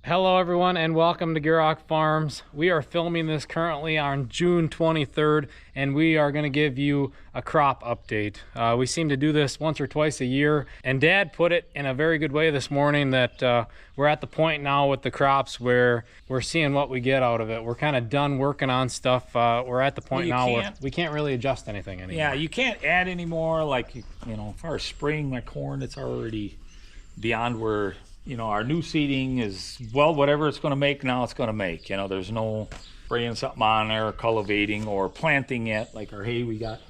Hello everyone and welcome to Gierok Farms. We are filming this currently on June 23rd and we are going to give you a crop update. We seem to do this once or twice a year, and Dad put it in a very good way this morning that we're at the point now with the crops where we're seeing what we get out of it. We're kind of done working on stuff. We're at the point now where we can't really adjust anything anymore. Yeah, you can't add anymore. Like, you know, as far as spraying my corn, it's already beyond where, you know, our new seeding is, well, whatever it's going to make now, it's going to make. You know, there's no spraying something on there, cultivating or planting yet. Like our hay, we got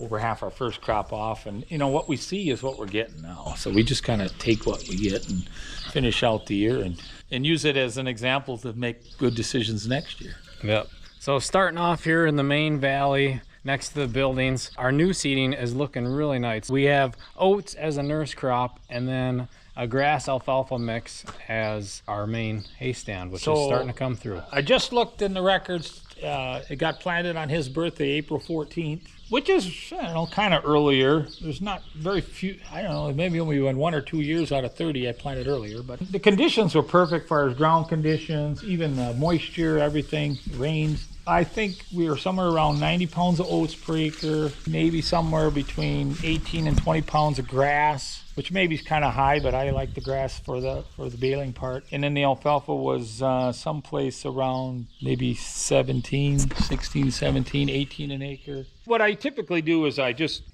over half our first crop off, and you know what we see is what we're getting now. So we just kind of take what we get and finish out the year and use it as an example to make good decisions next year. Yep. So starting off here in the main valley next to the buildings, our new seeding is looking really nice. We have oats as a nurse crop, and then a grass alfalfa mix as our main hay stand, which is starting to come through. I just looked in the records. It got planted on his birthday, April 14th, which is, I don't know, kind of earlier. There's not very few, I don't know, maybe only 1 or 2 years out of 30 I planted earlier, but the conditions were perfect as far as ground conditions, even moisture, everything, rains. I think we were somewhere around 90 pounds of oats per acre, maybe somewhere between 18 and 20 pounds of grass, which maybe is kind of high, but I like the grass for the baling part. And then the alfalfa was someplace around maybe 16, 17, 18 an acre. What I typically do is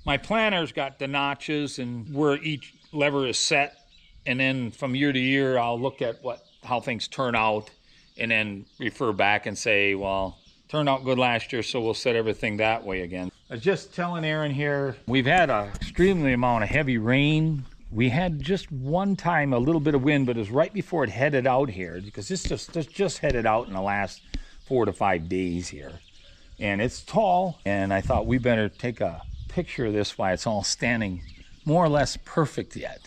my planter's got the notches and where each lever is set. And then from year to year, I'll look at how things turn out and then refer back and say, well, turned out good last year, so we'll set everything that way again. I was just telling Aaron here, we've had an extremely amount of heavy rain. We had just one time a little bit of wind, but it was right before it headed out here, because this just headed out in the last 4 to 5 days here. And it's tall, and I thought we better take a picture of this while it's all standing more or less perfect yet.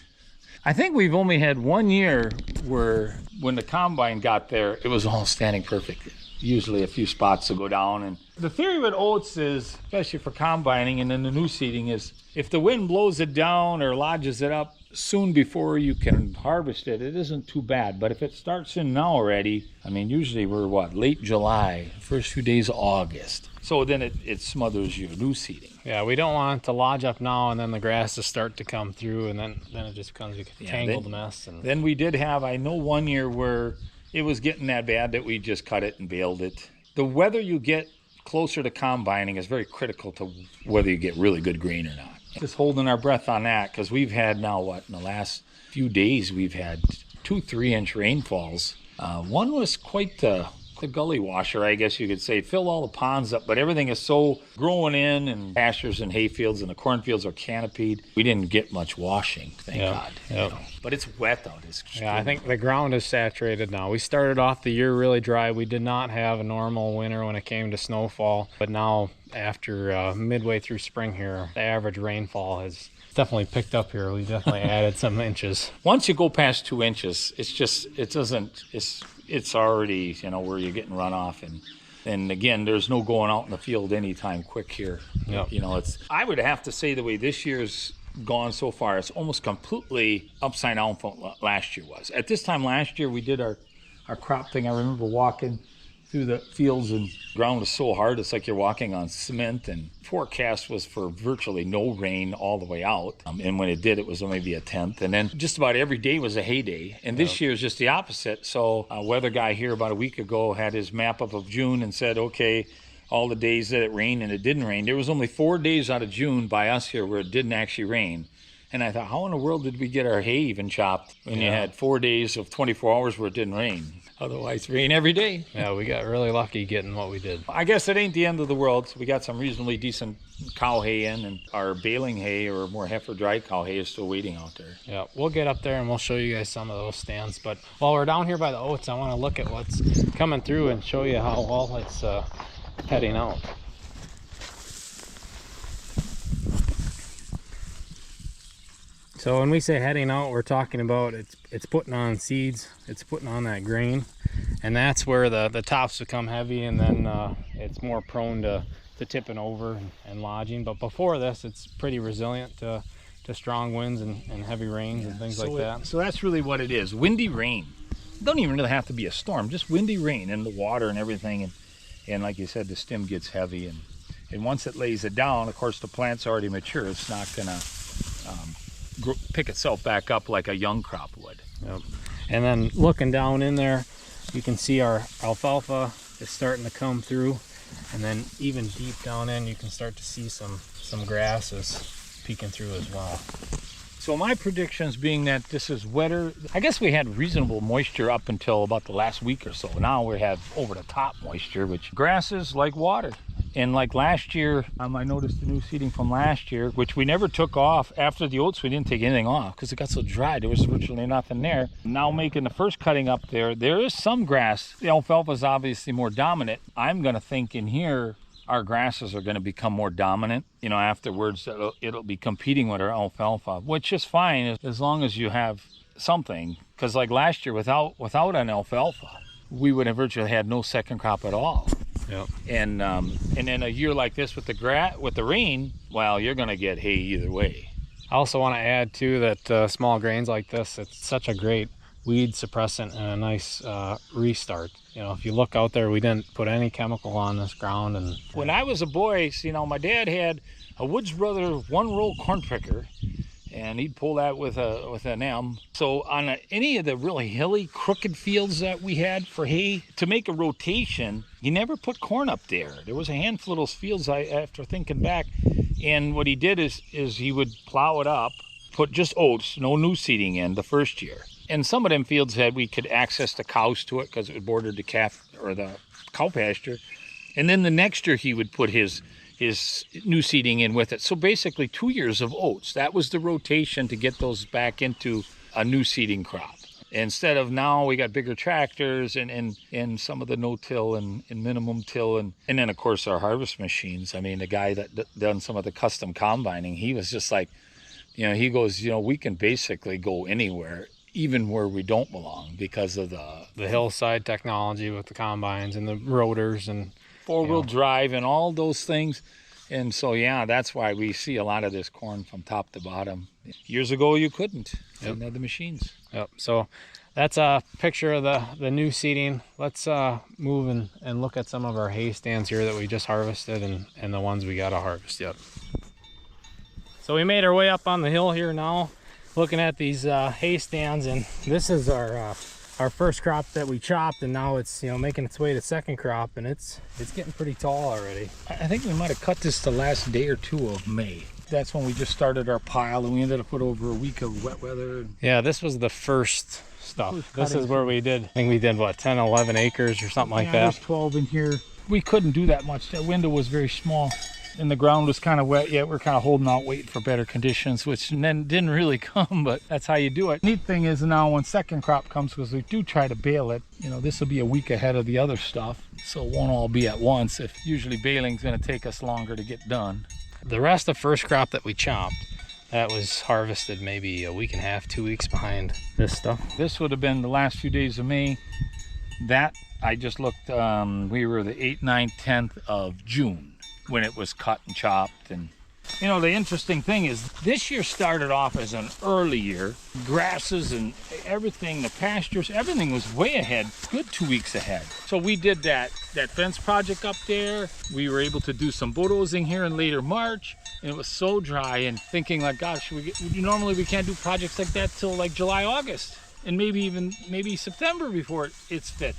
I think we've only had 1 year where when the combine got there, it was all standing perfect. Usually a few spots to go down. And the theory with oats is, especially for combining and then the new seeding, is if the wind blows it down or lodges it up soon before you can harvest it, it isn't too bad. But if it starts in now already, I mean, usually we're late July, first few days of August. So then it smothers your new seeding. Yeah, we don't want it to lodge up now and then the grass to start to come through, and then it just becomes a tangled mess. And then we did have, I know, 1 year where it was getting that bad that we just cut it and baled it. The weather you get closer to combining is very critical to whether you get really good grain or not. Just holding our breath on that, because we've had now, in the last few days, we've had 2 3-inch rainfalls. One was quite the gully washer, I guess you could say. Filled all the ponds up, but everything is so growing in, and pastures and hay fields and the cornfields are canopied. We didn't get much washing, thank God. Yep. You know. But it's wet out. Yeah, I think the ground is saturated now. We started off the year really dry. We did not have a normal winter when it came to snowfall, but now after midway through spring here, the average rainfall has definitely picked up here. We definitely added some inches. Once you go past 2 inches, it's already, you know, where you're getting runoff, and again, there's no going out in the field anytime quick here. Yep. You know, I would have to say the way this year's gone so far, it's almost completely upside down from what last year was. At this time last year, we did our crop thing. I remember walking through the fields, and ground was so hard, it's like you're walking on cement, and forecast was for virtually no rain all the way out. And when it did, it was only maybe a tenth. And then just about every day was a hay day. And this year is just the opposite. So a weather guy here about a week ago had his map up of June and said, okay, all the days that it rained and it didn't rain. There was only 4 days out of June by us here where it didn't actually rain. And I thought, how in the world did we get our hay even chopped when you had 4 days of 24 hours where it didn't rain? Otherwise, rain every day. Yeah, we got really lucky getting what we did. I guess it ain't the end of the world. We got some reasonably decent cow hay in, and our baling hay, or more heifer dry cow hay, is still waiting out there. Yeah, we'll get up there and we'll show you guys some of those stands. But while we're down here by the oats, I want to look at what's coming through and show you how all it's heading out. So when we say heading out, we're talking about it's putting on seeds, it's putting on that grain, and that's where the tops become heavy, and then it's more prone to tipping over and lodging. But before this, it's pretty resilient to strong winds and heavy rains and things like that. So that's really what it is, windy rain. don't even really have to be a storm, just windy rain and the water and everything. And like you said, the stem gets heavy. And once it lays it down, of course, the plant's already mature. It's not going to pick itself back up like a young crop would. Yep. And then looking down in there, you can see our alfalfa is starting to come through. And then even deep down in, you can start to see some grasses peeking through as well. So my predictions being that this is wetter, I guess we had reasonable moisture up until about the last week or so. Now we have over the top moisture, which grasses like water. And like last year, I noticed the new seeding from last year, which we never took off. After the oats, we didn't take anything off because it got so dry. There was virtually nothing there. Now making the first cutting up there is some grass. The alfalfa is obviously more dominant. I'm going to think in here, our grasses are going to become more dominant. You know, afterwards, it'll be competing with our alfalfa, which is fine as long as you have something. Because like last year, without an alfalfa, we would have virtually had no second crop at all. Yep. And then a year like this with the rain, well, you're going to get hay either way. I also want to add too that small grains like this, it's such a great weed suppressant and a nice restart. You know, if you look out there, we didn't put any chemical on this ground. And when I was a boy, you know, my dad had a Woods Brother 1-row corn picker, and he'd pull that with an M. So on any of the really hilly, crooked fields that we had for hay, to make a rotation, he never put corn up there. There was a handful of those fields after thinking back, and what he did is he would plow it up, put just oats, no new seeding in the first year. And some of them fields we could access the cows to it because it bordered the calf or the cow pasture. And then the next year he would put his new seeding in with it. So basically 2 years of oats. That was the rotation to get those back into a new seeding crop. Instead of now we got bigger tractors and some of the no-till and minimum till and then of course our harvest machines. I mean, the guy that done some of the custom combining, he was just like, you know, he goes, you know, we can basically go anywhere, even where we don't belong because of the hillside technology with the combines and the rotors and four-wheel drive and all those things. And so, yeah, that's why we see a lot of this corn from top to bottom. Years ago, you couldn't. You didn't have the machines. Yep. So that's a picture of the new seeding. Let's move and look at some of our hay stands here that we just harvested and the ones we got to harvest yet. So we made our way up on the hill here now, looking at these hay stands, and this is our first crop that we chopped, and now it's, you know, making its way to second crop, and it's getting pretty tall already. I think we might have cut this the last day or two of May. That's when we just started our pile, and we ended up with over a week of wet weather. Yeah, this was the first stuff. This is where we did, I think we did what, 10, 11 acres or something like that. There's 12 in here. We couldn't do that much. That window was very small. And the ground was kind of wet yet. We're kind of holding out, waiting for better conditions, which then didn't really come, but that's how you do it. Neat thing is now when second crop comes, because we do try to bale it, you know, this will be a week ahead of the other stuff, so it won't all be at once. If usually baling's going to take us longer to get done. The rest of first crop that we chopped, that was harvested maybe a week and a half, 2 weeks behind this stuff. This would have been the last few days of May. That, I just looked, we were the 8th, 9th, 10th of June. When it was cut and chopped. And you know, the interesting thing is this year started off as an early year. Grasses and everything, the pastures, everything was way ahead, good 2 weeks ahead. So we did that fence project up there. We were able to do some bulldozing here in later March, and it was so dry, and thinking like, gosh, normally we can't do projects like that till like July, August, and maybe September before it's fit.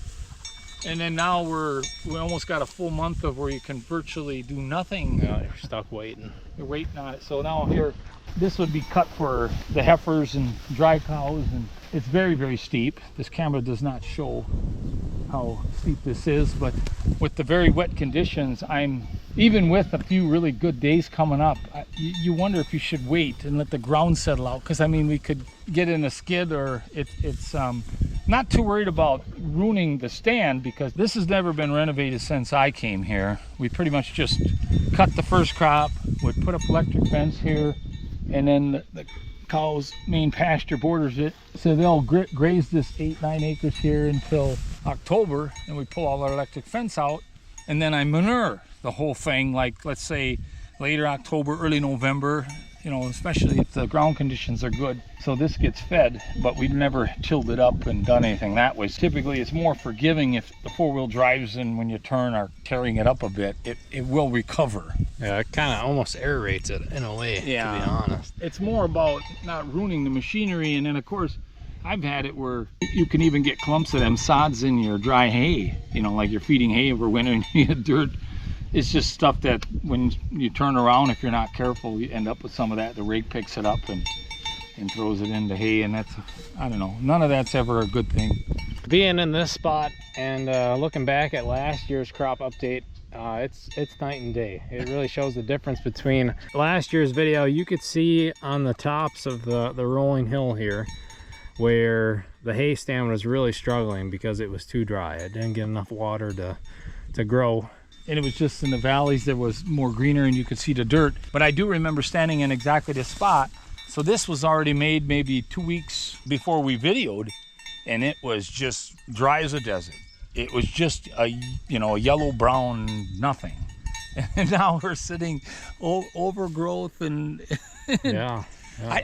And then now we almost got a full month of where you can virtually do nothing. Yeah, you're stuck waiting. You're waiting on it. So now here, this would be cut for the heifers and dry cows, and it's very, very steep. This camera does not show how steep this is, but with the very wet conditions, even with a few really good days coming up, you wonder if you should wait and let the ground settle out, because I mean, we could get in a skid, or it's not too worried about ruining the stand, because this has never been renovated since I came here. We pretty much just cut the first crop, would put up electric fence here, and then the cows' main pasture borders it. So they'll graze this 8-9 acres here until October, and we pull all our electric fence out, and then I manure the whole thing, like let's say later October, early November, you know, especially if the ground conditions are good. So this gets fed, but we've never tilled it up and done anything that way. Typically it's more forgiving if the four-wheel drives and when you turn are tearing it up a bit, it will recover. Yeah, it kind of almost aerates it in a way, to be honest. It's more about not ruining the machinery, and then of course I've had it where you can even get clumps of them sods in your dry hay, you know, like you're feeding hay over winter and you get dirt. It's just stuff that when you turn around, if you're not careful, you end up with some of that. The rake picks it up and throws it into hay, and that's, I don't know, none of that's ever a good thing. Being in this spot and looking back at last year's crop update, it's night and day. It really shows the difference between last year's video. You could see on the tops of the rolling hill here where the hay stand was really struggling because it was too dry. It didn't get enough water to grow. And it was just in the valleys that was more greener and you could see the dirt. But I do remember standing in exactly this spot. So this was already made maybe 2 weeks before we videoed, and it was just dry as a desert. It was just a, you know, a yellow brown nothing. And now we're sitting overgrowth and yeah.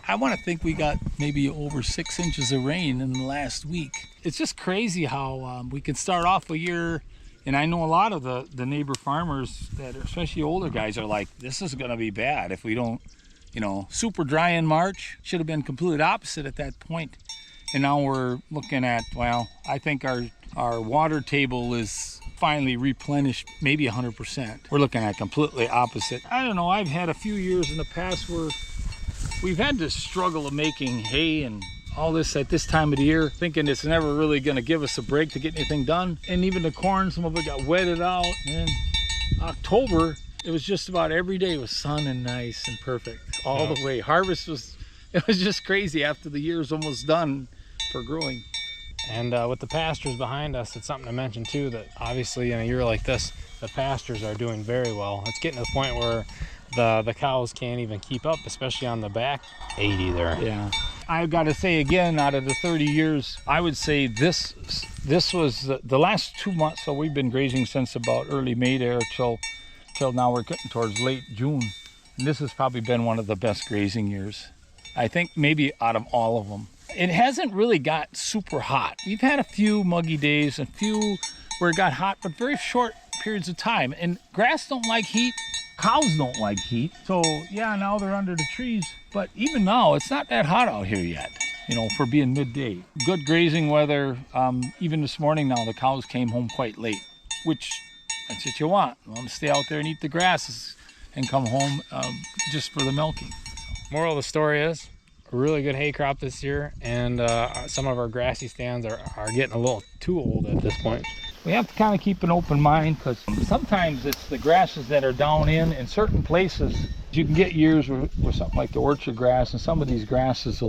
I want to think we got maybe over 6 inches of rain in the last week. It's just crazy how we can start off a year, and I know a lot of the neighbor farmers that, especially older guys, are like, this is going to be bad if we don't, you know, super dry in March. Should have been completely opposite at that point. And now we're looking at, well, I think our water table is finally replenished, maybe 100%. We're looking at completely opposite. I don't know, I've had a few years in the past where we've had this struggle of making hay and all this at this time of the year, thinking it's never really going to give us a break to get anything done. And even the corn, some of it got wetted out. And October, it was just about every day was sun and nice and perfect all the way. Harvest was, it was just crazy after the year's almost done for growing. And with the pastures behind us, it's something to mention too, that obviously in a year like this, the pastures are doing very well. It's getting to the point where the cows can't even keep up, especially on the back 80 there. Yeah. I've got to say again, out of the 30 years, I would say this was the last 2 months. So we've been grazing since about early May there till now we're getting towards late June. And this has probably been one of the best grazing years, I think, maybe out of all of them. It hasn't really got super hot. We've had a few muggy days, a few where it got hot, but very short periods of time. And grass don't like heat. Cows don't like heat. So yeah, now they're under the trees. But even now, it's not that hot out here yet, you know, for being midday. Good grazing weather. Even this morning now, the cows came home quite late, which that's what you want. You want to stay out there and eat the grasses and come home just for the milking. Moral of the story is, a really good hay crop this year, and some of our grassy stands are getting a little too old at this point. We have to kind of keep an open mind, because sometimes it's the grasses that are down in certain places. You can get years where something like the orchard grass and some of these grasses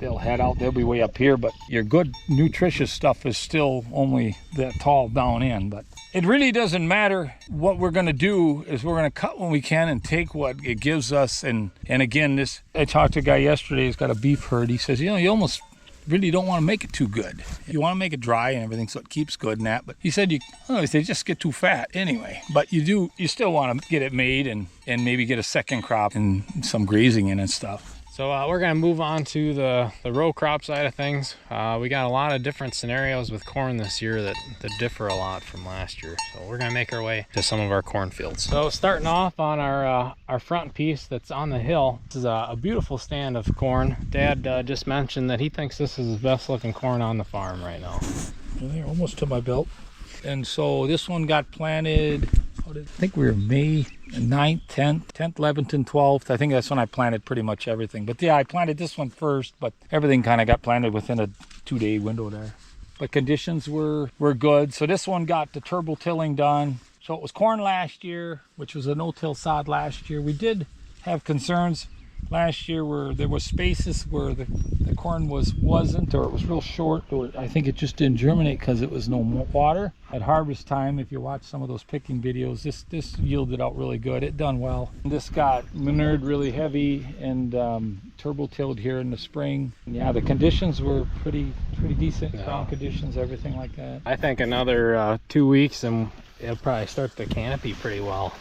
they'll head out, they'll be way up here, but your good nutritious stuff is still only that tall down in. But it really doesn't matter. What we're going to do is we're going to cut when we can and take what it gives us. And again, I talked to a guy yesterday who's got a beef herd. He says, you know, you almost really don't want to make it too good. You want to make it dry and everything so it keeps good and that. But he said they just get too fat anyway. But you still want to get it made and maybe get a second crop and some grazing in and stuff. So we're going to move on to the row crop side of things. We got a lot of different scenarios with corn this year that differ a lot from last year. So we're going to make our way to some of our cornfields. So starting off on our front piece that's on the hill, this is a beautiful stand of corn. Dad just mentioned that he thinks this is the best looking corn on the farm right now. They're almost to my belt. And so this one got planted, I think we were May 9th, 10th, 11th, and 12th. I think that's when I planted pretty much everything. But yeah, I planted this one first, but everything kind of got planted within a 2-day window there. But conditions were good. So this one got the turbo tilling done. So it was corn last year, which was a no-till sod last year. We did have concerns last year where there was spaces where the corn wasn't, or it was real short, or I think it just didn't germinate because it was no water. At harvest time, if you watch some of those picking videos, this yielded out really good. It done well. This got manured really heavy and turbo tilled here in the spring. And yeah, the conditions were pretty decent, ground conditions, everything like that. I think another 2 weeks and it'll probably start the canopy pretty well.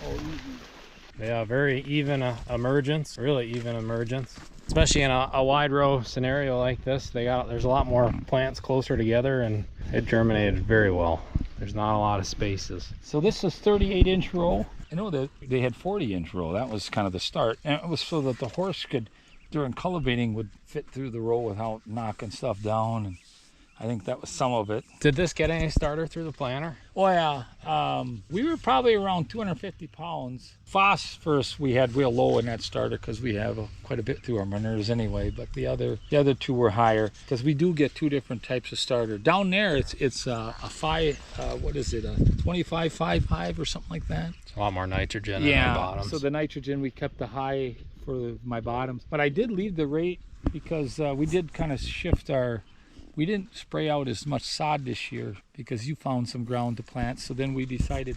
Yeah, very even emergence, really even emergence. Especially in a wide row scenario like this, there's a lot more plants closer together, and it germinated very well. There's not a lot of spaces. So this is 38-inch row. I know that they had 40-inch row. That was kind of the start, and it was so that the horse could, during cultivating, would fit through the row without knocking stuff down. And I think that was some of it. Did this get any starter through the planter? Oh yeah, we were probably around 250 pounds. Phosphorus we had real low in that starter because we have quite a bit through our manures anyway. But the other two were higher because we do get two different types of starter. Down there it's a 25-5-5 or something like that. It's a lot more nitrogen in the bottoms. So the nitrogen, we kept the high for my bottoms. But I did leave the rate because we did kind of shift we didn't spray out as much sod this year because you found some ground to plant. So then we decided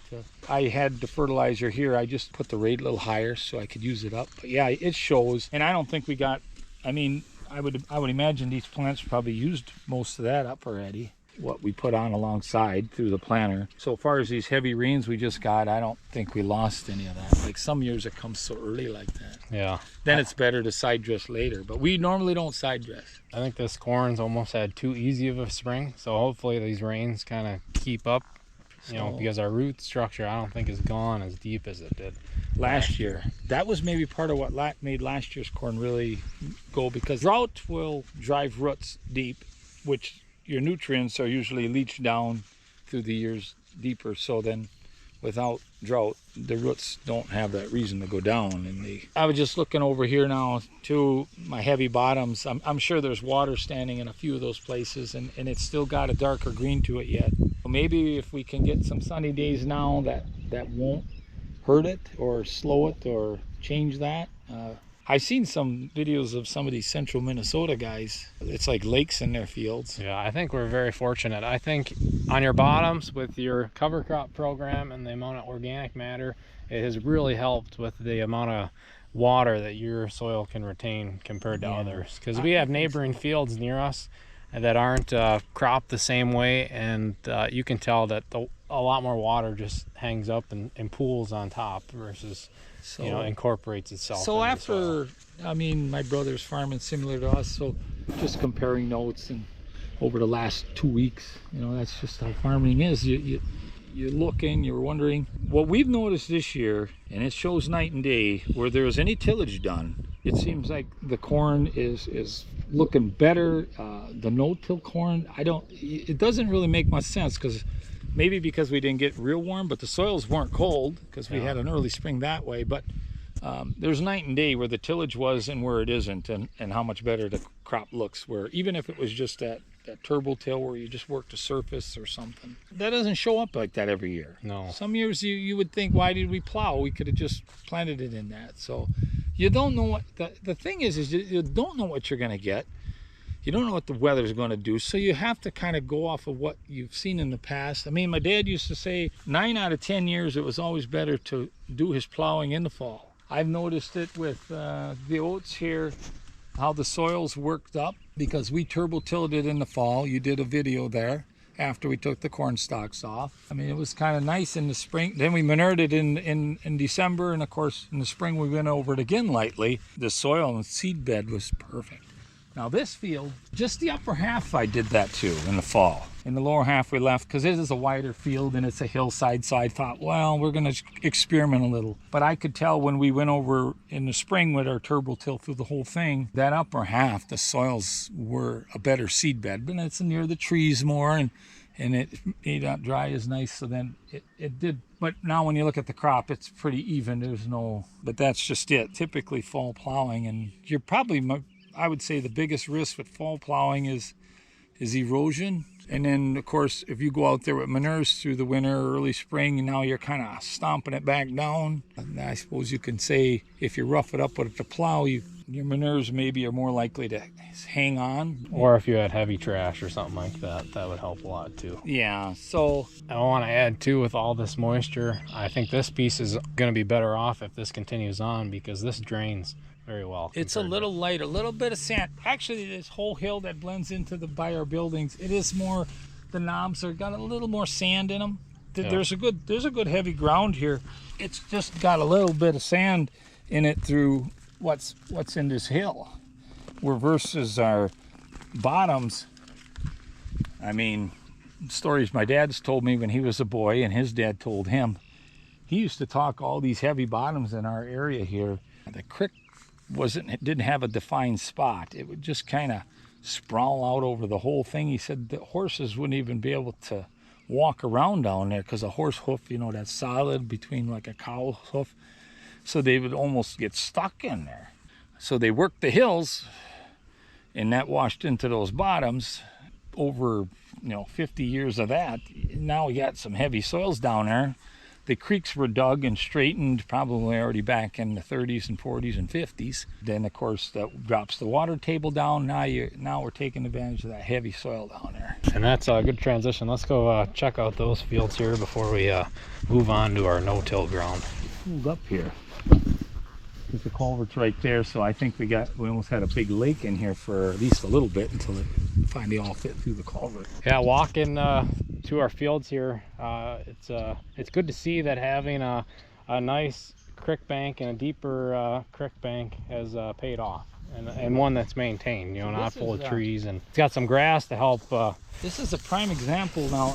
I had the fertilizer here. I just put the rate a little higher so I could use it up. But yeah, it shows. And I don't think we got, I would imagine these plants probably used most of that up already, what we put on alongside through the planter. So far as these heavy rains we just got, I don't think we lost any of that. Like some years it comes so early like that. Yeah. Then it's better to side dress later, but we normally don't side dress. I think this corn's almost had too easy of a spring, so hopefully these rains kind of keep up, because our root structure I don't think is gone as deep as it did last year. That was maybe part of what made last year's corn really go, because drought will drive roots deep, which your nutrients are usually leached down through the years deeper. So then without drought, the roots don't have that reason to go down. And I was just looking over here now to my heavy bottoms. I'm sure there's water standing in a few of those places, and it's still got a darker green to it yet. Maybe if we can get some sunny days now, that won't hurt it or slow it or change that. I've seen some videos of some of these central Minnesota guys. It's like lakes in their fields. Yeah, I think we're very fortunate. I think on your bottoms with your cover crop program and the amount of organic matter, it has really helped with the amount of water that your soil can retain compared to others. Because we have neighboring fields near us that aren't cropped the same way, and you can tell that a lot more water just hangs up and pools on top versus incorporates itself. So after, my brother's farming similar to us, so just comparing notes and over the last 2 weeks, that's just how farming is. You're looking, you're wondering. What we've noticed this year, and it shows night and day, where there was any tillage done, it seems like the corn is looking better. The no-till corn, it doesn't really make much sense because maybe because we didn't get real warm, but the soils weren't cold because we had an early spring that way. But there's night and day where the tillage was and where it isn't, and how much better the crop looks, where even if it was just that turbo till where you just work the surface or something, that doesn't show up like that every year. No. Some years you would think, why did we plow? We could have just planted it in that. So you don't know what, the thing is you don't know what you're going to get. You don't know what the weather's going to do, so you have to kind of go off of what you've seen in the past. My dad used to say 9 out of 10 years it was always better to do his plowing in the fall. I've noticed it with the oats here, how the soil's worked up, because we turbo-tilled it in the fall. You did a video there after we took the corn stalks off. It was kind of nice in the spring. Then we manured it in December, and of course in the spring we went over it again lightly. The soil and seed bed was perfect. Now this field, just the upper half I did that too in the fall. In the lower half we left because it is a wider field and it's a hillside, so I thought, well, we're going to experiment a little. But I could tell when we went over in the spring with our turbo till through the whole thing, that upper half, the soils were a better seed bed, but it's near the trees more, and it may not dry as nice, so then it did. But now when you look at the crop, it's pretty even. But that's just it. Typically fall plowing, and you're probably, I would say the biggest risk with fall plowing is erosion. And then, of course, if you go out there with manures through the winter or early spring, and now you're kind of stomping it back down. And I suppose you can say if you rough it up with the plow, your manures maybe are more likely to hang on. Or if you had heavy trash or something like that, that would help a lot too. Yeah, so I want to add too, with all this moisture, I think this piece is going to be better off if this continues on, because this drains very well. It's a little light, a little bit of sand. Actually, this whole hill that blends into by our buildings, it is more, the knobs are got a little more sand in them. there's a good heavy ground here. It's just got a little bit of sand in it through what's in this hill, where versus our bottoms. I mean, stories my dad's told me when he was a boy, and his dad told him. He used to talk all these heavy bottoms in our area here. The creek didn't have a defined spot. It would just kind of sprawl out over the whole thing. He said the horses wouldn't even be able to walk around down there because a horse hoof, that's solid between like a cow hoof. So they would almost get stuck in there. So they worked the hills, and that washed into those bottoms. Over 50 years of that, now we got some heavy soils down there. The creeks were dug and straightened probably already back in the 30s and 40s and 50s. Then, of course, that drops the water table down. Now we're taking advantage of that heavy soil down there. And that's a good transition. Let's go check out those fields here before we move on to our no-till ground. Hold up here. There's the culvert's right there, so I think we almost had a big lake in here for at least a little bit until it finally all fit through the culvert. Yeah, walking to our fields here, it's good to see that having a nice creek bank and a deeper creek bank has paid off, and one that's maintained, not full of trees, and it's got some grass to help. This is a prime example. Now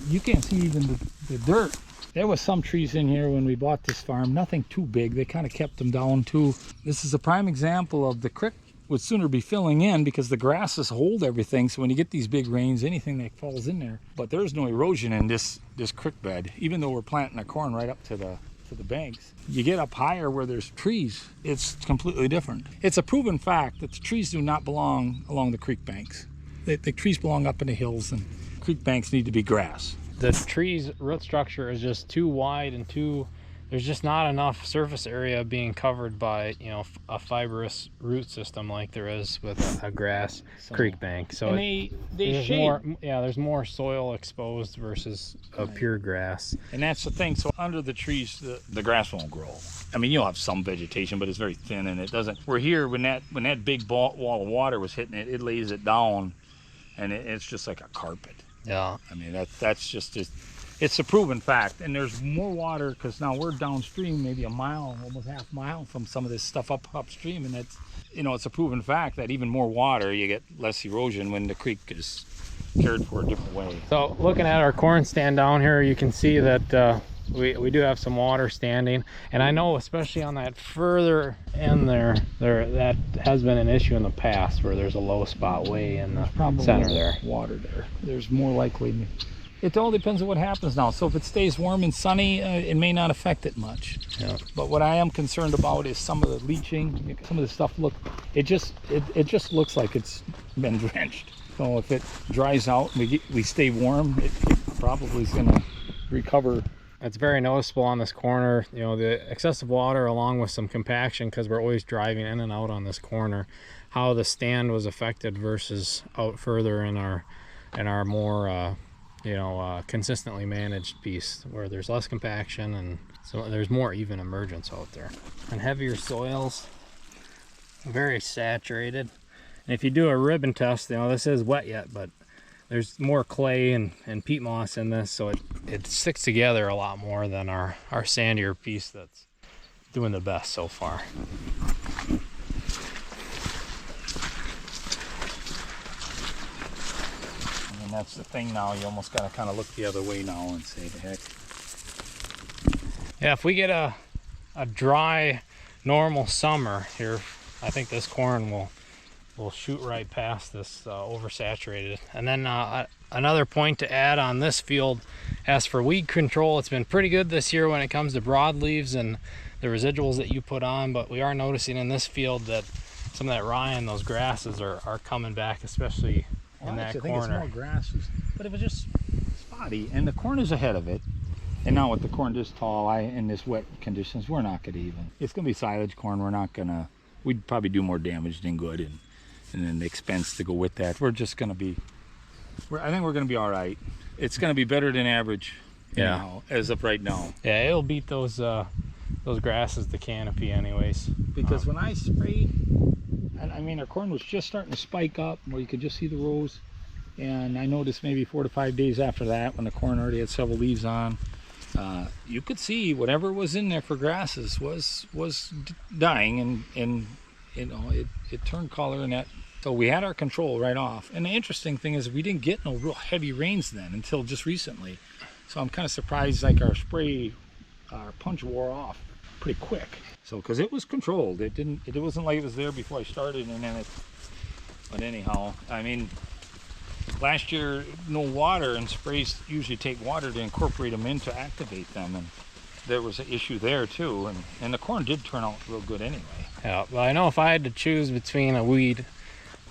you can't see even the dirt. There was some trees in here when we bought this farm, nothing too big. They kind of kept them down too. This is a prime example of the creek would sooner be filling in because the grasses hold everything. So when you get these big rains, anything that falls in there. But there's no erosion in this creek bed, even though we're planting our corn right up to the banks. You get up higher where there's trees, it's completely different. It's a proven fact that the trees do not belong along the creek banks. The trees belong up in the hills, and creek banks need to be grass. The tree's root structure is just too wide and there's just not enough surface area being covered by a fibrous root system like there is with a grass creek bank. So there's more soil exposed versus a pure grass. And that's the thing. So under the trees, the grass won't grow. I mean, you'll have some vegetation, but it's very thin, and it doesn't. We're here when that big wall of water was hitting it, it lays it down, and it's just like a carpet. Yeah, I mean that's just it's a proven fact. And there's more water because now we're downstream, maybe a mile, almost half mile from some of this stuff upstream, and that's it's a proven fact that even more water, you get less erosion when the creek is cared for a different way. So looking at our corn stand down here, you can see that we do have some water standing, and I know especially on that further end there that has been an issue in the past where there's a low spot way in the center there. Water there. There's more likely. It all depends on what happens now. So if it stays warm and sunny, it may not affect it much. Yeah. But what I am concerned about is some of the leaching. Some of the stuff it just looks like it's been drenched. So if it dries out and we stay warm, it probably is going to recover. It's very noticeable on this corner, the excessive water along with some compaction, because we're always driving in and out on this corner, how the stand was affected versus out further in our more consistently managed piece where there's less compaction and so there's more even emergence out there. And heavier soils, very saturated. And if you do a ribbon test, this is wet yet, but there's more clay and peat moss in this, so it sticks together a lot more than our sandier piece that's doing the best so far. And that's the thing now, you almost got to kind of look the other way now and say, the heck. Yeah, if we get a dry, normal summer here, I think this corn will shoot right past this oversaturated. And then another point to add on this field, as for weed control, it's been pretty good this year when it comes to broadleaves and the residuals that you put on, but we are noticing in this field that some of that rye and those grasses are coming back, especially in that corner. I think it's more grasses, but it was just spotty, and the corn is ahead of it. And now with the corn this tall, in this wet conditions, we're not going to even. It's going to be silage corn. We're not going to. We'd probably do more damage than good, and then the expense to go with that. We're just going to be. I think we're going to be all right. It's going to be better than average. As of right now. Yeah, it'll beat those grasses, the canopy, anyways. Because when I sprayed, and I mean our corn was just starting to spike up, where you could just see the rows. And I noticed maybe 4 to 5 days after that, when the corn already had several leaves on, you could see whatever was in there for grasses was dying, and you know, it turned color and that. So we had our control right off. And the interesting thing is we didn't get no real heavy rains then until just recently. So I'm kind of surprised, like our punch wore off pretty quick. So, because it was controlled, it wasn't like it was there before I started, and then but anyhow, I mean, last year, no water, and sprays usually take water to incorporate them in to activate them, and there was an issue there too, and the corn did turn out real good anyway. Yeah, well, I know if I had to choose between a weed,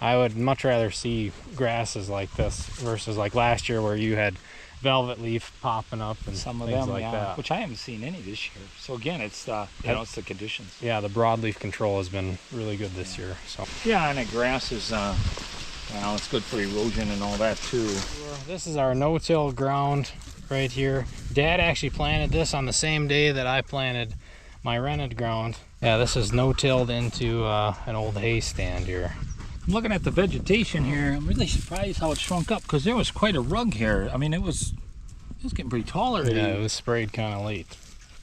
I would much rather see grasses like this versus like last year where you had velvet leaf popping up and some of things them, like yeah, that. which I haven't seen any this year. So again, it's it's the conditions. Yeah, the broadleaf control has been really good this year. So yeah, and the grass is well, it's good for erosion and all that too. This is our no-till ground right here. Dad actually planted this on the same day that I planted my rented ground. Yeah, this is no-tilled into an old hay stand here. I'm looking at the vegetation here. I'm really surprised how it shrunk up, because there was quite a rug here. I mean, it was getting pretty tall already. Yeah, it was sprayed kind of late.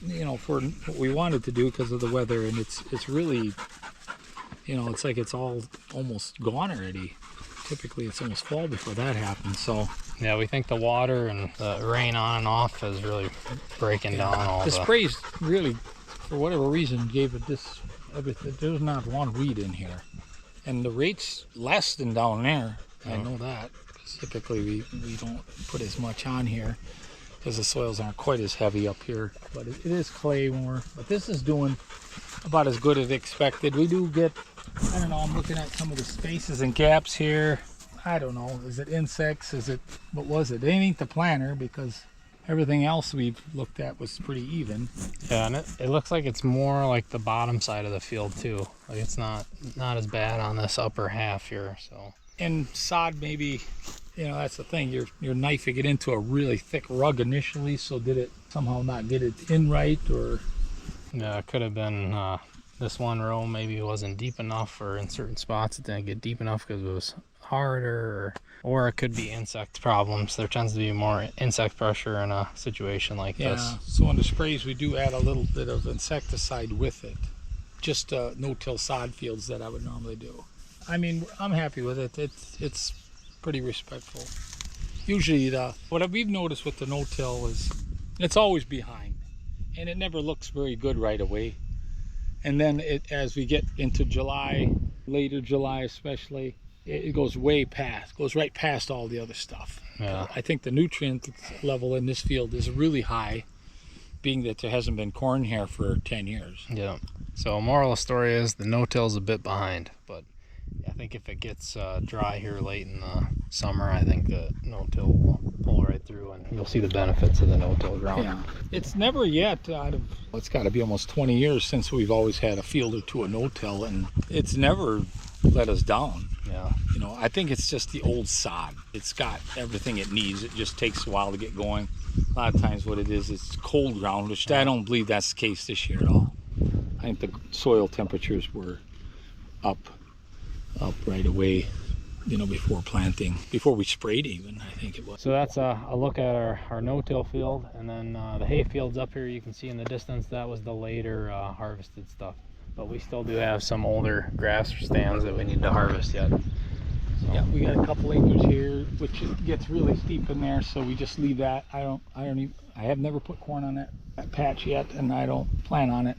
You know, for what we wanted to do because of the weather, and it's really, you know, it's like it's all almost gone already. Typically, it's almost fall before that happens. So yeah, we think the water and the rain on and off is really breaking down all the sprays. Really, for whatever reason, gave it this everything. There's not one weed in here. And the rate's less than down there. I know that. Typically, we don't put as much on here because the soils aren't quite as heavy up here. But it is clay more. But this is doing about as good as expected. We do get, I don't know, I'm looking at some of the spaces and gaps here. I don't know. Is it insects? Is it, what was it? It ain't the planter, because everything else we've looked at was pretty even. Yeah, and it looks like it's more like the bottom side of the field too. Like it's not as bad on this upper half here. So. And sod, maybe, you know, that's the thing. You're knifing it into a really thick rug initially. So did it somehow not get it in right, or? Yeah, it could have been this one row maybe wasn't deep enough, or in certain spots it didn't get deep enough because it was harder, or it could be insect problems. There tends to be more insect pressure in a situation like this. Yeah, so on the sprays we do add a little bit of insecticide with it. Just no-till sod fields that I would normally do. I mean, I'm happy with it. It's pretty respectful. Usually what we've noticed with the no-till is it's always behind, and it never looks very good right away. And then as we get into July, later July especially, it goes right past all the other stuff. Yeah. I think the nutrient level in this field is really high, being that there hasn't been corn here for 10 years. Yeah. So moral of the story is the no-till's a bit behind, but I think if it gets dry here late in the summer, I think the no-till will pull right through, and you'll see the benefits of the no-till ground. Yeah. It's never yet it's got to be almost 20 years since we've always had a field or two of no-till, and it's never let us down. Yeah. You know, I think it's just the old sod. It's got everything it needs. It just takes a while to get going. A lot of times what it is, it's cold ground, which I don't believe that's the case this year at all. I think the soil temperatures were up right away, you know, before planting, before we sprayed even, I think it was. So that's a look at our no-till field, and then the hay fields up here you can see in the distance. That was the later harvested stuff. But we still do have some older grass stands that we need to harvest yet. So. Yeah, we got a couple acres here, which gets really steep in there, so we just leave that. I have never put corn on that patch yet, and I don't plan on it.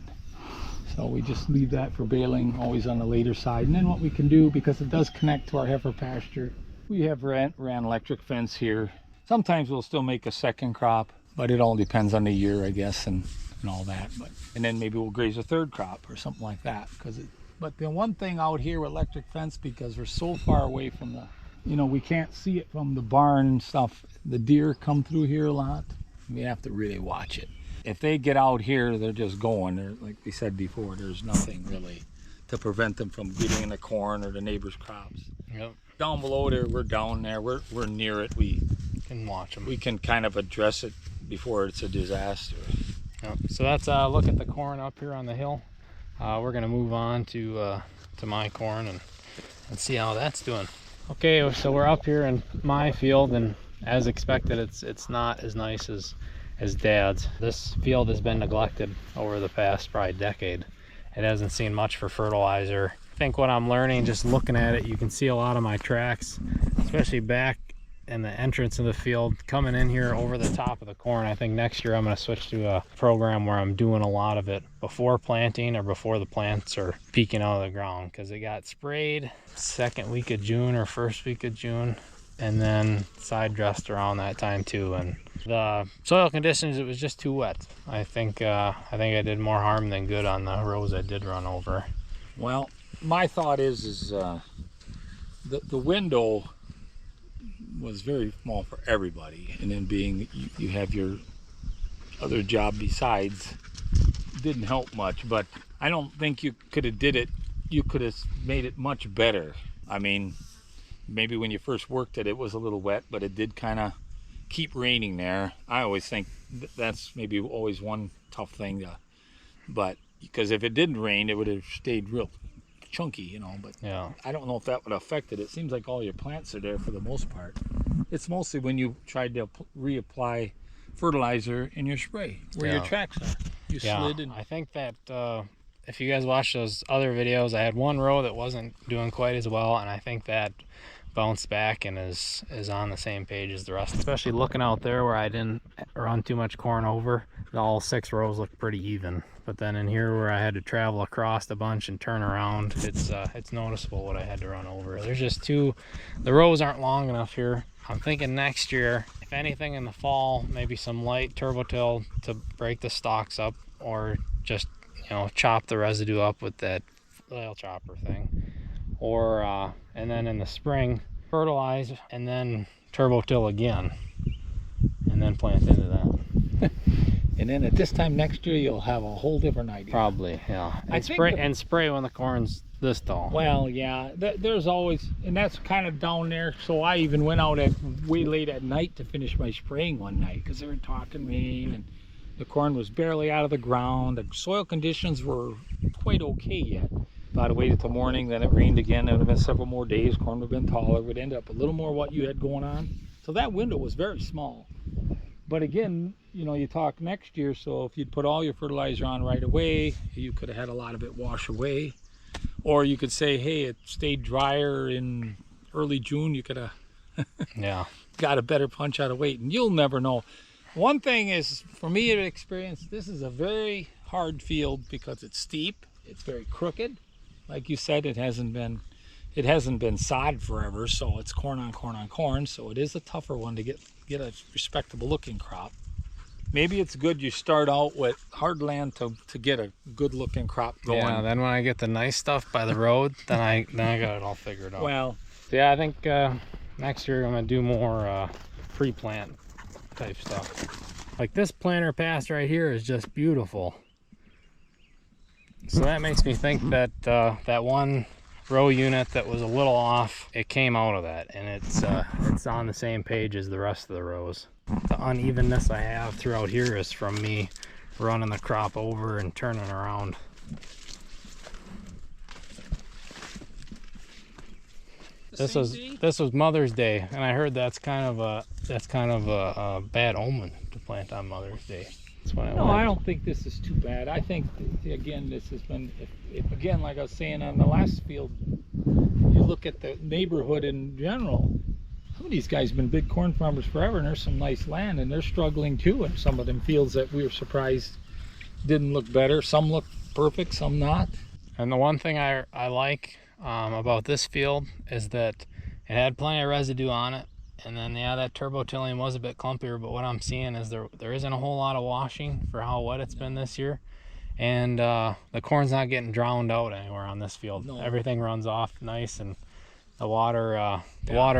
So we just leave that for baling, always on the later side. And then what we can do, because it does connect to our heifer pasture, we have ran electric fence here. Sometimes we'll still make a second crop, but it all depends on the year, I guess, and all that. And then maybe we'll graze a third crop or something like that. But the one thing out here with electric fence, because we're so far away from we can't see it from the barn and stuff. The deer come through here a lot. We have to really watch it. If they get out here, they're just going. Like we said before, there's nothing really to prevent them from getting in the corn or the neighbor's crops. Yep. Down below there, we're down there. We're near it. We can watch them. We can kind of address it before it's a disaster. Yep. So that's a look at the corn up here on the hill. We're gonna move on to my corn and see how that's doing. Okay, so we're up here in my field, and as expected, it's not as nice as Dad's. This field has been neglected over the past probably decade. It hasn't seen much for fertilizer. I think what I'm learning, just looking at it, you can see a lot of my tracks, especially back in the entrance of the field, coming in here over the top of the corn. I think next year I'm going to switch to a program where I'm doing a lot of it before planting or before the plants are peeking out of the ground, because it got sprayed second week of June or first week of June, and then side dressed around that time too. And the soil conditions, it was just too wet. I think I did more harm than good on the rows I did run over. Well, my thought is the window was very small for everybody, and then being you have your other job besides, didn't help much. But I don't think you could have did it. You could have made it much better. I mean, maybe when you first worked it was a little wet, but it did kind of keep raining there. I always think that's maybe always one tough thing but because if it didn't rain, it would have stayed real chunky, you know. But yeah, I don't know if that would affect it. It seems like all your plants are there for the most part. It's mostly when you tried to reapply fertilizer in your spray where your tracks are. You slid and I think that if you guys watch those other videos, I had one row that wasn't doing quite as well, and I think that bounced back and is on the same page as the rest. Especially looking out there where I didn't run too much corn over, all 6 rows look pretty even. But then in here where I had to travel across a bunch and turn around, it's noticeable what I had to run over. There's just the rows aren't long enough here. I'm thinking next year, if anything in the fall, maybe some light turbo till to break the stalks up, or just, you know, chop the residue up with that flail chopper thing. Or and then in the spring, fertilize and then turbo till again, and then plant into that. And then at this time next year, you'll have a whole different idea. Probably, yeah. And spray when the corn's this tall. Well, yeah, there's always, and that's kind of down there. So I even went out at way late at night to finish my spraying one night, because they were talking rain and the corn was barely out of the ground. The soil conditions were quite okay yet. Thought I waited till morning, then it rained again. It would have been several more days. Corn would have been taller. Would end up a little more what you had going on. So that window was very small. But again, you know, you talk next year, so if you'd put all your fertilizer on right away, you could have had a lot of it wash away. Or you could say, hey, it stayed drier in early June, you could have got a better punch out of weight. And you'll never know. One thing is, for me, an experience, this is a very hard field because it's steep, it's very crooked. Like you said, it hasn't been sod forever, so it's corn on corn on corn, so it is a tougher one to get a respectable looking crop. Maybe it's good you start out with hard land to get a good looking crop going. Yeah, then when I get the nice stuff by the road, then I got it all figured out. Well, yeah, I think next year I'm gonna do more pre-plant type stuff. Like this planter pass right here is just beautiful. So that makes me think that that one row unit that was a little off, it came out of that, and it's on the same page as the rest of the rows. The unevenness I have throughout here is from me running the crop over and turning around. This was Mother's Day, and I heard that's kind of a bad omen to plant on Mother's Day. I don't think this is too bad. I think, again, this has been, if again, like I was saying on the last field, you look at the neighborhood in general, some of these guys have been big corn farmers forever, and there's some nice land, and they're struggling too. And some of them fields that we were surprised didn't look better. Some look perfect, some not. And the one thing I like about this field is that it had plenty of residue on it. And then, yeah, that turbo tilling was a bit clumpier, but what I'm seeing is there isn't a whole lot of washing for how wet it's been this year. And the corn's not getting drowned out anywhere on this field. No. Everything runs off nice, and the water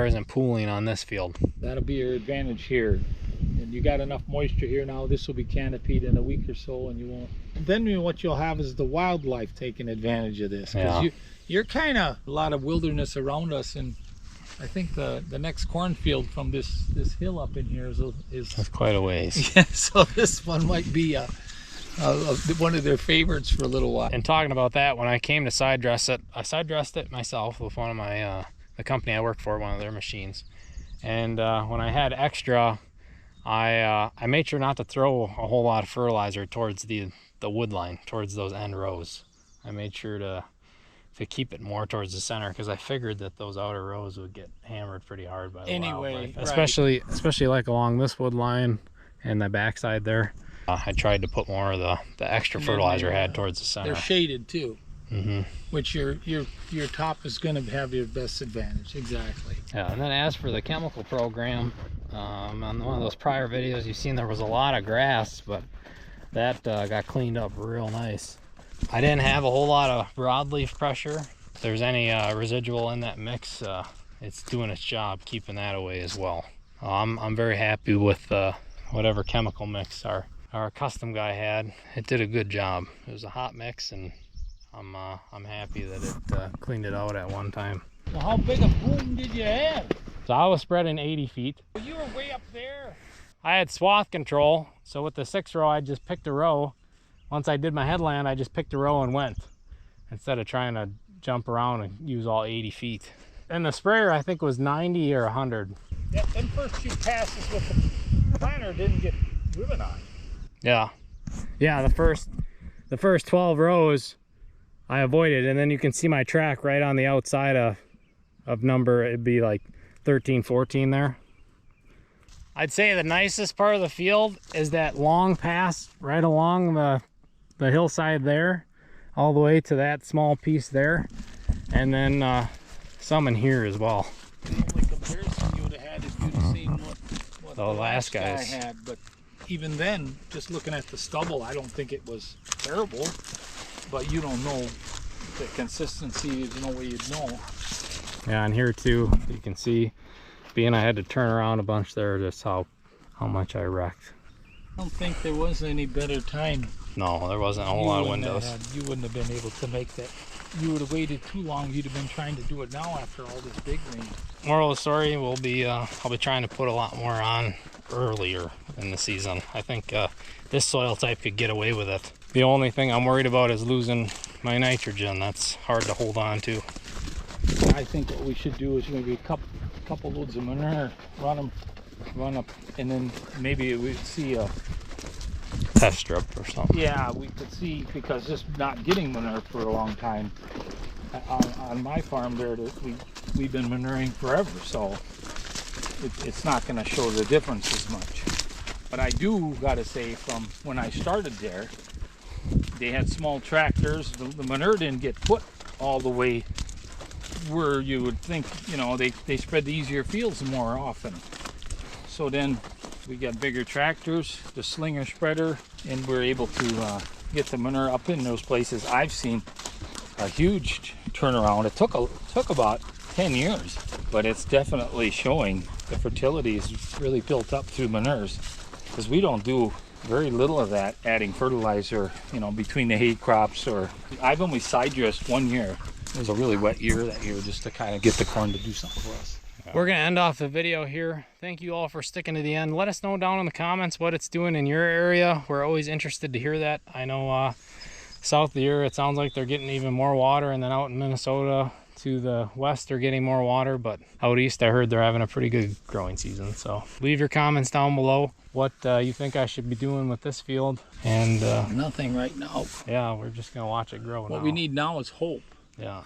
isn't pooling on this field. That'll be your advantage here. And you got enough moisture here now. This will be canopied in a week or so, and you won't. And then what you'll have is the wildlife taking advantage of this. Because you're kind of a lot of wilderness around us, and I think the next cornfield from this hill up in here is that's quite a ways. Yeah, so this one might be one of their favorites for a little while. And talking about that, when I came to side dress it, I side dressed it myself with one of my the company I work for, one of their machines. And when I had extra, I made sure not to throw a whole lot of fertilizer towards the wood line, towards those end rows. I made sure to keep it more towards the center, because I figured that those outer rows would get hammered pretty hard by the wildlife. Especially like along this wood line and the backside there. I tried to put more of the extra fertilizer I had towards the center. They're shaded too, which your top is going to have your best advantage. Exactly. Yeah, and then as for the chemical program, on one of those prior videos you've seen, there was a lot of grass, but that got cleaned up real nice. I didn't have a whole lot of broadleaf pressure. If there's any residual in that mix, it's doing its job keeping that away as well. I'm very happy with whatever chemical mix our custom guy had. It did a good job. It was a hot mix, and I'm happy that it cleaned it out at one time. Well, how big a boom did you have? So I was spreading 80 feet. You were way up there. I had swath control, so with the 6 row I just picked a row. Once I did my headland, I just picked a row and went, instead of trying to jump around and use all 80 feet. And the sprayer, I think, was 90 or 100. Yeah, them first few passes with the planter didn't get driven on. Yeah, the first 12 rows I avoided, and then you can see my track right on the outside of number, it'd be like 13, 14 there. I'd say the nicest part of the field is that long pass right along the hillside there, all the way to that small piece there, and then some in here as well. The only comparison you would have had if you'd have seen what the last guy had, but even then, just looking at the stubble, I don't think it was terrible, but you don't know the consistency. There's no way you'd know. Yeah, and here too, you can see, being I had to turn around a bunch there, just how much I wrecked. I don't think there was any better time. No, there wasn't a whole lot of windows. You wouldn't have been able to make that. You would have waited too long. You'd have been trying to do it now after all this big rain. Moral of the story will be, I'll be trying to put a lot more on earlier in the season. I think this soil type could get away with it. The only thing I'm worried about is losing my nitrogen. That's hard to hold on to. I think what we should do is maybe a couple loads of manure, run up, and then maybe we'd see a test strip or something. Yeah, we could see, because just not getting manure for a long time. On my farm there, we've been manuring forever, so it's not going to show the difference as much. But I do got to say, from when I started there, they had small tractors. The manure didn't get put all the way where you would think, they spread the easier fields more often. So then we got bigger tractors, the slinger spreader, and we're able to get the manure up in those places. I've seen a huge turnaround. It took about 10 years, but it's definitely showing the fertility is really built up through manures, because we don't do very little of that, adding fertilizer, between the hay crops. Or I've only side dressed one year. It was a really wet year that year, just to kind of get the corn to do something for us. We're going to end off the video here. Thank you all for sticking to the end. Let us know down in the comments what it's doing in your area. We're always interested to hear that. I know south of here, it sounds like they're getting even more water, and then out in Minnesota to the west, they're getting more water, but out east, I heard they're having a pretty good growing season. So leave your comments down below what you think I should be doing with this field. And nothing right now. Yeah, we're just going to watch it grow. What we need now is hope. Yeah.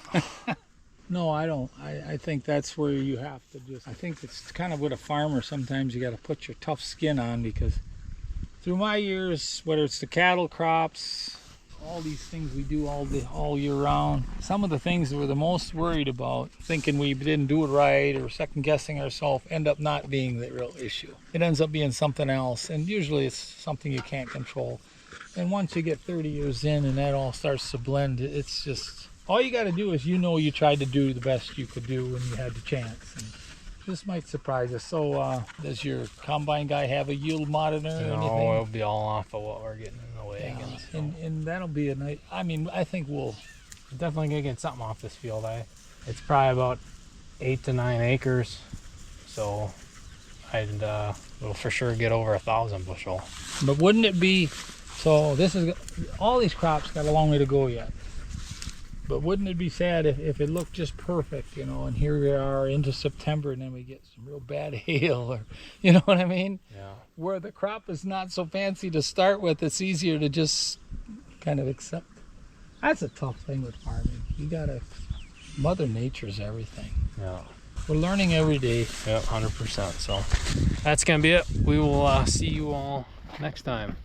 No, I don't. I think that's where you have to I think it's kind of with a farmer, sometimes you got to put your tough skin on, because through my years, whether it's the cattle crops, all these things we do all year round, some of the things that we're the most worried about, thinking we didn't do it right or second guessing ourselves, end up not being the real issue. It ends up being something else, and usually it's something you can't control. And once you get 30 years in and that all starts to blend, it's just, all you got to do is, you tried to do the best you could do when you had the chance. And this might surprise us. So does your combine guy have a yield monitor or anything? No, it'll be all off of what we're getting in the way. Yeah. And that'll be a nice, I think we'll definitely gonna get something off this field. It's probably about 8 to 9 acres, so we'll for sure get over 1,000 bushel. But wouldn't it be, so this is, all these crops got a long way to go yet, But wouldn't it be sad if it looked just perfect, you know, and here we are into September and then we get some real bad hail, or, you know what I mean? Yeah. Where the crop is not so fancy to start with, it's easier to just kind of accept. That's a tough thing with farming. You gotta, Mother Nature's everything. Yeah. We're learning every day. Yep, 100%. So that's gonna be it. We will see you all next time.